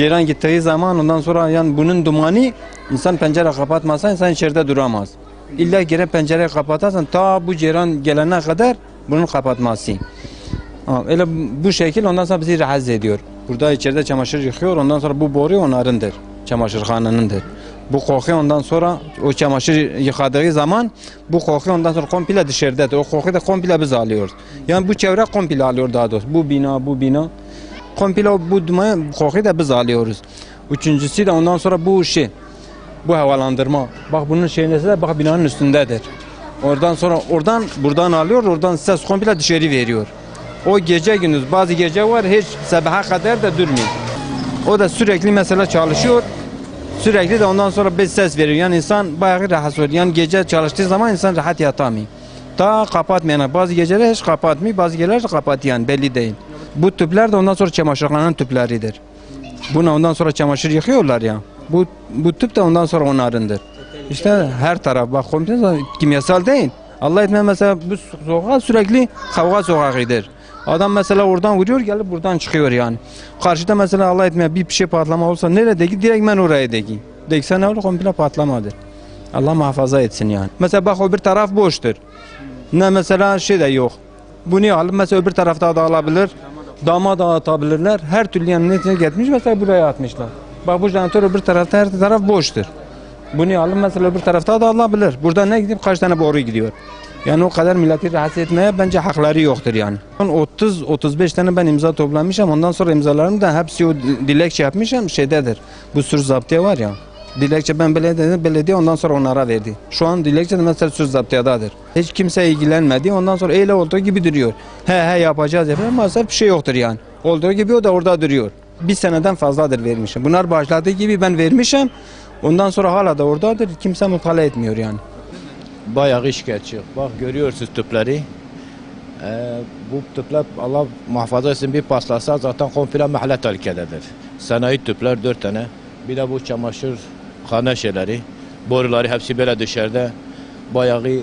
ceyran gittiği zaman ondan sonra yani bunun dumanı insan pencere kapatmasa insan içeride duramaz. İlla girip pencereyi kapatarsan ta bu ceyran gelene kadar bunu kapatması. Öyle bu şekil ondan sonra bizi rahatsız ediyor. Burada içeride çamaşır yıkıyor ondan sonra bu boru onlarındır. Çamaşırhanınındır. Bu koku ondan sonra o çamaşır yıkadığı zaman bu koku ondan sonra komple dışarıdadır. O kokuyu da komple biz alıyoruz. Yani bu çevre komple alıyor daha doğrusu. Bu bina komple bu dumanı kokuyu da biz alıyoruz. Üçüncüsü de ondan sonra bu bu havalandırma. Bak bunun şeyinde de bak binanın üstündedir. Oradan sonra buradan alıyor, oradan ses komple dışarı veriyor. O gece gündüz bazı gece var hiç sabaha kadar da durmuyor. O da sürekli mesela çalışıyor. Sürekli de ondan sonra bir ses veriyor. Yani insan bayağı rahatsız oluyor. Yani gece çalıştığı zaman insan rahat yatamıyor. Ta kapatmayan. Bazı geceler hiç kapatmıyor, bazı geceler de kapatıyor yani belli değil. Bu tüpler de ondan sonra çamaşırhanın tüpleridir. Buna ondan sonra çamaşır yıkıyorlar ya. Bu tüp de ondan sonra onlarındır. İşte her taraf bak komple kimyasal değil. Allah etmez mesela bu sokak sürekli kavga sokağıdır. Adam mesela oradan vuruyor gelip buradan çıkıyor yani. Karşıda mesela Allah etmeye bir şey patlama olsa neredeki direkt ben oraya deki. Dekse ne olur komple patlamadır. Allah muhafaza etsin yani. Mesela bak o bir taraf boştur. Ne mesela şey de yok. Bunu alıp mesela öbür tarafta da alabilir. Dama da atabilirler. Her türlü yani netine gitmiş mesela buraya atmışlar. Bak bu jeneratör öbür tarafta her taraf boştur. Bunu alıp mesela öbür tarafta da alabilir. Burada ne gidip kaç tane boru gidiyor. Yani o kadar milleti rahatsız etmeye bence hakları yoktur yani. 30-35 tane ben imza toplamışım. Ondan sonra imzalarım da hepsi o dilekçe yapmışım şeydedir. Bu sürü zaptiye var ya. Dilekçe ben belediye ondan sonra onlara verdi. Şu an dilekçe de mesela sürü zaptiyedadır. Hiç kimse ilgilenmedi. Ondan sonra öyle olduğu gibi duruyor. He yapacağız ama maalesef bir şey yoktur yani. Olduğu gibi o da orada duruyor. Bir seneden fazladır vermişim. Bunlar başladığı gibi ben vermişim. Ondan sonra hala da oradadır. Kimse mütalaa etmiyor yani. Bayağı şikayetçi. Bak görüyorsunuz tüpleri. Bu tüpler Allah muhafaza etsin bir paslasa zaten komple mahalle tehlikededir. Sanayi tüpler 4 tane. Bir de bu çamaşır hane şeyleri. Boruları hepsi böyle dışarıda. Bayağı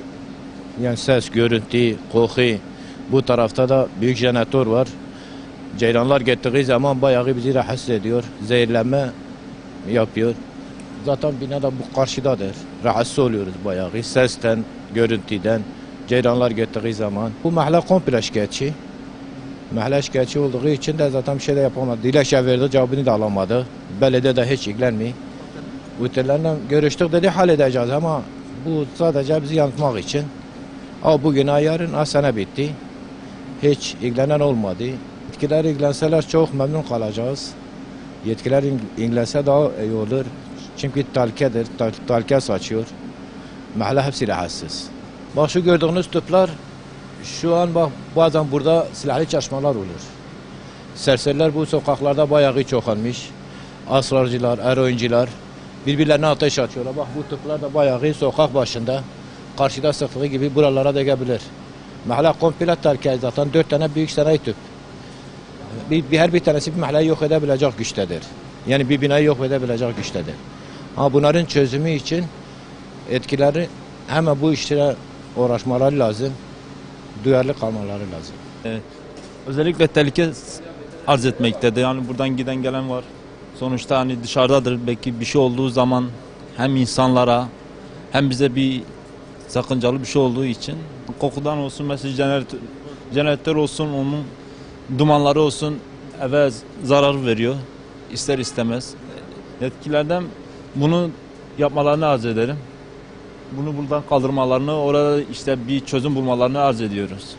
yani ses, görüntü, koku. Bu tarafta da büyük jeneratör var. Ceylanlar gittiği zaman bayağı bizi rahatsız ediyor. Zehirlenme yapıyor. Zaten bina da bu karşıdadır. Rahatsız oluyoruz bayağı. Sesten, görüntüden, ceyranlar gittiği zaman. Bu mahalle komple şikayetçi. Mahalle şikayetçi olduğu için de zaten bir şey de yapamadı. Dilekçe verdi, cevabını da alamadı. Belediye de hiç ilgilenmiyor. Müdürlerle görüştük dedi halledeceğiz ama bu sadece bizi yanıltmak için. Bugün yarın sene bitti. Hiç ilgilenen olmadı. Yetkiler ilgilenseler çok memnun kalacağız. Yetkiler ilgilense daha iyi olur. Çünkü tehlikedir, tehlike saçıyor. Mahalle hepsi rahatsız. Bak şu gördüğünüz tüpler, şu an bak bazen burada silahlı çatışmalar olur. Serseriler bu sokaklarda bayağı çoğalmış. Asrarcılar, eroinciler birbirlerine ateş atıyorlar. Bak bu tüpler de bayağı sokak başında. Karşıda sıktığı gibi buralara da gelebilir. Mahalle komple tehlike zaten 4 tane büyük sanayi tüp. Her bir tanesi bir mahalleyi yok edebilecek güçtedir. Yani bir binayı yok edebilecek güçtedir. Bunların çözümü için etkileri hemen bu işlere uğraşmaları lazım. Duyarlı kalmaları lazım. Özellikle tehlike arz etmektedir. Yani buradan giden gelen var. Sonuçta hani dışarıdadır. Belki bir şey olduğu zaman hem insanlara hem bize bir sakıncalı bir şey olduğu için kokudan olsun mesela jeneratör olsun onun dumanları olsun eve zarar veriyor. İster istemez. Yetkililerden bunu yapmalarını arz ederim. Bunu buradan kaldırmalarını, orada işte bir çözüm bulmalarını arz ediyoruz.